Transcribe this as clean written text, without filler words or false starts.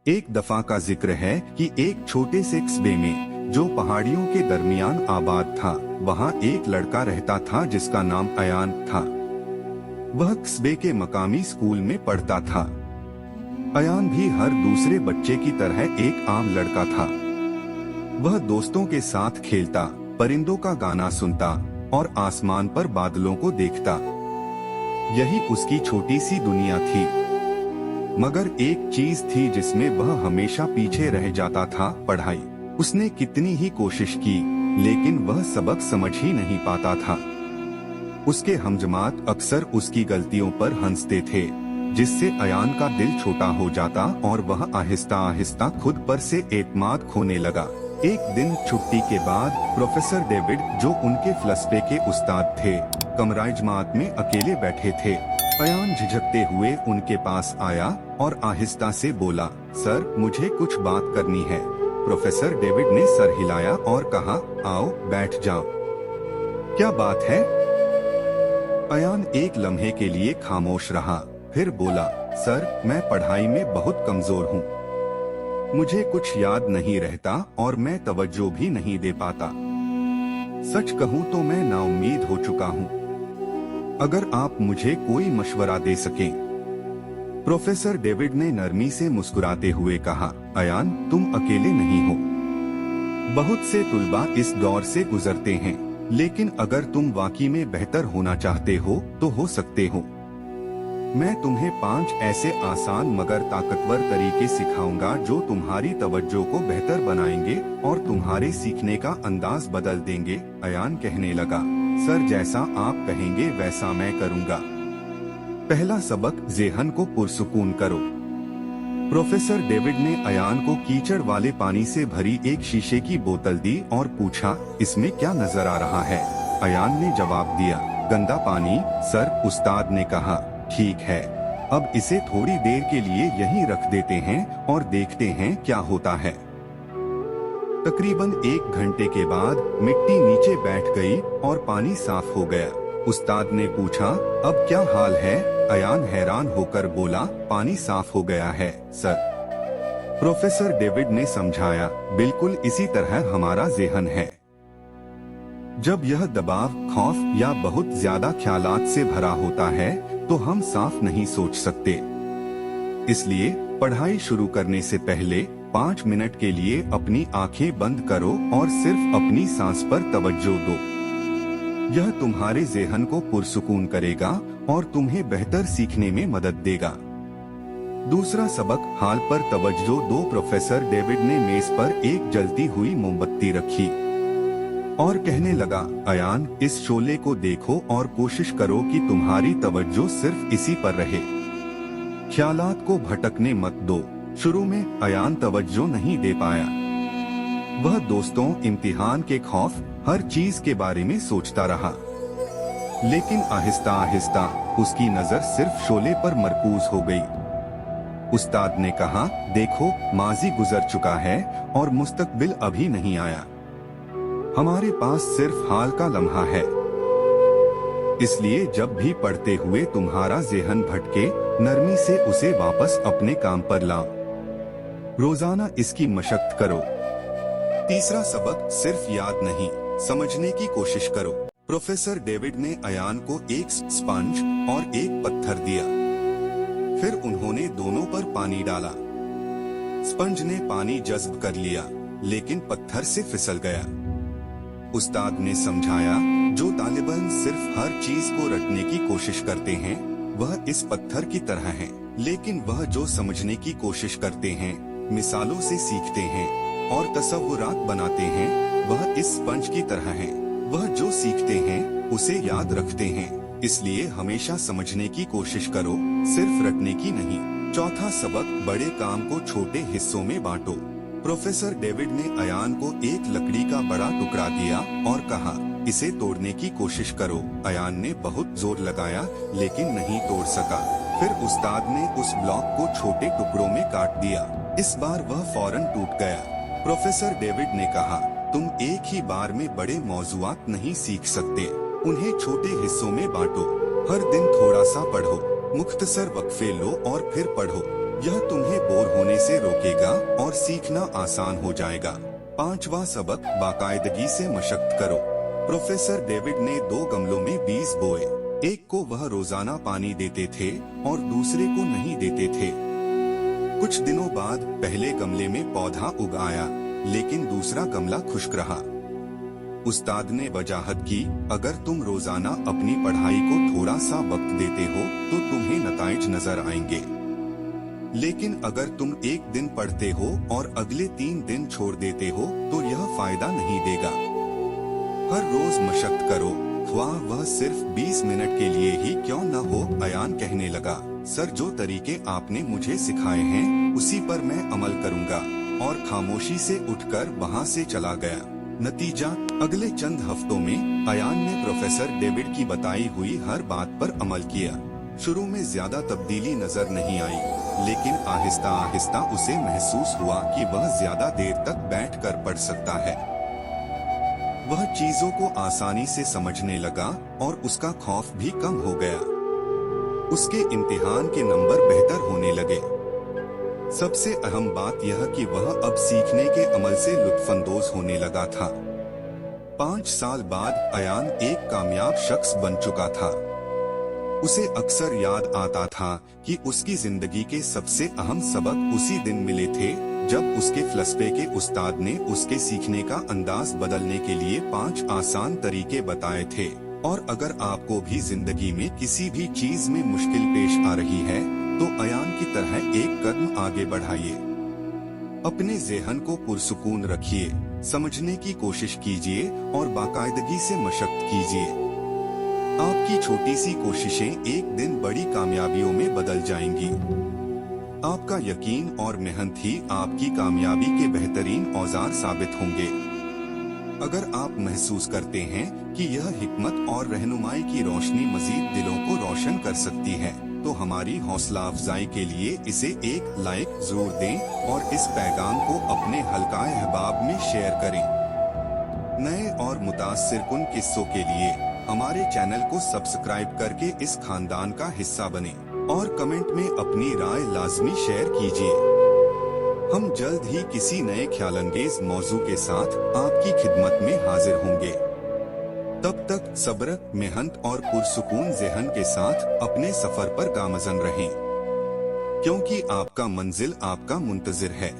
एक दफा का जिक्र है कि एक छोटे से कस्बे में जो पहाड़ियों के दरमियान आबाद था, वहाँ एक लड़का रहता था जिसका नाम अयान था। वह कस्बे के मकामी स्कूल में पढ़ता था। अयान भी हर दूसरे बच्चे की तरह एक आम लड़का था। वह दोस्तों के साथ खेलता, परिंदों का गाना सुनता और आसमान पर बादलों को देखता। यही उसकी छोटी सी दुनिया थी। मगर एक चीज थी जिसमें वह हमेशा पीछे रह जाता था, पढ़ाई। उसने कितनी ही कोशिश की, लेकिन वह सबक समझ ही नहीं पाता था। उसके हमजमात अक्सर उसकी गलतियों पर हंसते थे, जिससे अयान का दिल छोटा हो जाता और वह आहिस्ता आहिस्ता खुद पर से एतमाद खोने लगा। एक दिन छुट्टी के बाद प्रोफेसर डेविड, जो उनके फलसफे के उस्ताद थे, कमरा जमात में अकेले बैठे थे। अयान झिझकते हुए उनके पास आया और आहिस्ता से बोला, सर, मुझे कुछ बात करनी है। प्रोफेसर डेविड ने सर हिलाया और कहा, आओ बैठ जाओ। क्या बात है? अयान एक लम्हे के लिए खामोश रहा, फिर बोला, सर, मैं पढ़ाई में बहुत कमजोर हूँ। मुझे कुछ याद नहीं रहता और मैं तवज्जो भी नहीं दे पाता। सच कहूँ तो मैं नाउम्मीद हो चुका हूँ। अगर आप मुझे कोई मशवरा दे सकें। प्रोफेसर डेविड ने नरमी से मुस्कुराते हुए कहा, अयान, तुम अकेले नहीं हो। बहुत से तुलबा इस दौर से गुजरते हैं, लेकिन अगर तुम वाकई में बेहतर होना चाहते हो तो हो सकते हो। मैं तुम्हें 5 ऐसे आसान मगर ताकतवर तरीके सिखाऊंगा जो तुम्हारी तवज्जो को बेहतर बनाएंगे और तुम्हारे सीखने का अंदाज बदल देंगे। अयान कहने लगा, सर, जैसा आप कहेंगे वैसा मैं करूंगा। पहला सबक, ज़ेहन को पुरसुकून करो। प्रोफेसर डेविड ने अयान को कीचड़ वाले पानी से भरी एक शीशे की बोतल दी और पूछा, इसमें क्या नजर आ रहा है? अयान ने जवाब दिया, गंदा पानी, सर। उस्ताद ने कहा, ठीक है, अब इसे थोड़ी देर के लिए यहीं रख देते हैं और देखते हैं क्या होता है। तकरीबन 1 घंटे के बाद मिट्टी नीचे बैठ गई और पानी साफ हो गया। उस्ताद ने पूछा, अब क्या हाल है? अयान हैरान होकर बोला, पानी साफ हो गया है, सर। प्रोफेसर डेविड ने समझाया, बिल्कुल इसी तरह हमारा ज़ेहन है। जब यह दबाव, खौफ या बहुत ज्यादा ख्यालात से भरा होता है तो हम साफ नहीं सोच सकते। इसलिए पढ़ाई शुरू करने से पहले 5 मिनट के लिए अपनी आंखें बंद करो और सिर्फ अपनी सांस पर तवज्जो दो। यह तुम्हारे ज़ेहन को पुरसुकून करेगा और तुम्हें बेहतर सीखने में मदद देगा। दूसरा सबक, हाल पर तवज्जो दो। प्रोफेसर डेविड ने मेज पर एक जलती हुई मोमबत्ती रखी और कहने लगा, अयान, इस शोले को देखो और कोशिश करो कि तुम्हारी तवज्जो सिर्फ इसी पर रहे। ख्यालात को भटकने मत दो। शुरू में अयान तवज्जो नहीं दे पाया। वह दोस्तों, इम्तिहान के खौफ, हर चीज के बारे में सोचता रहा। लेकिन आहिस्ता आहिस्ता उसकी नजर सिर्फ शोले पर मरकूज हो गई। उस्ताद ने कहा, देखो, माजी गुजर चुका है और मुस्तकबिल अभी नहीं आया। हमारे पास सिर्फ हाल का लम्हा है। इसलिए जब भी पढ़ते हुए तुम्हारा ज़ेहन भटके, नरमी से उसे वापस अपने काम पर लाओ। रोजाना इसकी मशक्कत करो। तीसरा सबक, सिर्फ याद नहीं, समझने की कोशिश करो। प्रोफेसर डेविड ने अयान को एक स्पंज और एक पत्थर दिया। फिर उन्होंने दोनों पर पानी डाला। स्पंज ने पानी जज्ब कर लिया, लेकिन पत्थर से फिसल गया। उस्ताद ने समझाया, जो तालिबान सिर्फ हर चीज को रटने की कोशिश करते हैं वह इस पत्थर की तरह हैं, लेकिन वह जो समझने की कोशिश करते हैं, मिसालों से सीखते हैं और तसव्वुरात बनाते हैं, वह इस स्पंज की तरह हैं। वह जो सीखते हैं उसे याद रखते हैं। इसलिए हमेशा समझने की कोशिश करो, सिर्फ रटने की नहीं। चौथा सबक, बड़े काम को छोटे हिस्सों में बांटो। प्रोफेसर डेविड ने अयान को एक लकड़ी का बड़ा टुकड़ा दिया और कहा, इसे तोड़ने की कोशिश करो। अयान ने बहुत जोर लगाया, लेकिन नहीं तोड़ सका। फिर उस्ताद ने उस ब्लॉक को छोटे टुकड़ों में काट दिया। इस बार वह फौरन टूट गया। प्रोफेसर डेविड ने कहा, तुम एक ही बार में बड़े मौज़ूआत नहीं सीख सकते, उन्हें छोटे हिस्सों में बांटो। हर दिन थोड़ा सा पढ़ो, मुख्तसर वक्फे लो और फिर पढ़ो। यह तुम्हें बोर होने से रोकेगा और सीखना आसान हो जाएगा। 5वां सबक, बाकायदगी से मशक्कत करो। प्रोफेसर डेविड ने 2 गमलों में बीज बोए। एक को वह रोजाना पानी देते थे और दूसरे को नहीं देते थे। कुछ दिनों बाद पहले गमले में पौधा उग आया, लेकिन दूसरा गमला खुश्क रहा। उस्ताद ने वजाहत की, अगर तुम रोजाना अपनी पढ़ाई को थोड़ा सा वक्त देते हो तो तुम्हें नताइज नजर आएंगे, लेकिन अगर तुम एक दिन पढ़ते हो और अगले 3 दिन छोड़ देते हो तो यह फायदा नहीं देगा। हर रोज मशक्कत करो, ख्वाह वह सिर्फ 20 मिनट के लिए ही क्यों न हो। अयान कहने लगा, सर जो तरीके आपने मुझे सिखाए हैं उसी पर मैं अमल करूंगा, और खामोशी से उठकर वहां से चला गया। नतीजा, अगले चंद हफ्तों में अयान ने प्रोफेसर डेविड की बताई हुई हर बात पर अमल किया। शुरू में ज्यादा तब्दीली नजर नहीं आई, लेकिन आहिस्ता आहिस्ता उसे महसूस हुआ कि वह ज्यादा देर तक बैठकर पढ़ सकता है। वह चीजों को आसानी से समझने लगा और उसका खौफ भी कम हो गया। उसके इम्तिहान के नंबर बेहतर होने लगे। सबसे अहम बात यह कि वह अब सीखने के अमल से लुत्फानंदोज होने लगा था। 5 साल बाद अयान एक कामयाब शख्स बन चुका था। उसे अक्सर याद आता था कि उसकी जिंदगी के सबसे अहम सबक उसी दिन मिले थे जब उसके फलसफे के उस्ताद ने उसके सीखने का अंदाज बदलने के लिए 5 आसान तरीके बताए थे। और अगर आपको भी जिंदगी में किसी भी चीज में मुश्किल पेश आ रही है तो अयान की तरह एक कदम आगे बढ़ाइए। अपने ज़हन को पुरसुकून रखिए, समझने की कोशिश कीजिए और बाकायदगी से मशक्कत कीजिए। आपकी छोटी सी कोशिशें एक दिन बड़ी कामयाबियों में बदल जाएंगी। आपका यकीन और मेहनत ही आपकी कामयाबी के बेहतरीन औजार साबित होंगे। अगर आप महसूस करते हैं कि यह हिकमत और रहनुमाई की रोशनी मजीद दिलों को रोशन कर सकती है तो हमारी हौसला अफजाई के लिए इसे एक लाइक जरूर दें और इस पैगाम को अपने हल्का अहबाब में शेयर करें। नए और मुतासिरकुन किस्सों के लिए हमारे चैनल को सब्सक्राइब करके इस खानदान का हिस्सा बने और कमेंट में अपनी राय लाजमी शेयर कीजिए। हम जल्द ही किसी नए ख्यालंगेज मौजू के साथ आपकी खिदमत में हाजिर होंगे। तब तक सब्र, मेहनत और पुरसुकून ज़हन के साथ अपने सफर पर गामज़न रहें, क्योंकि आपका मंजिल आपका मुंतज़िर है।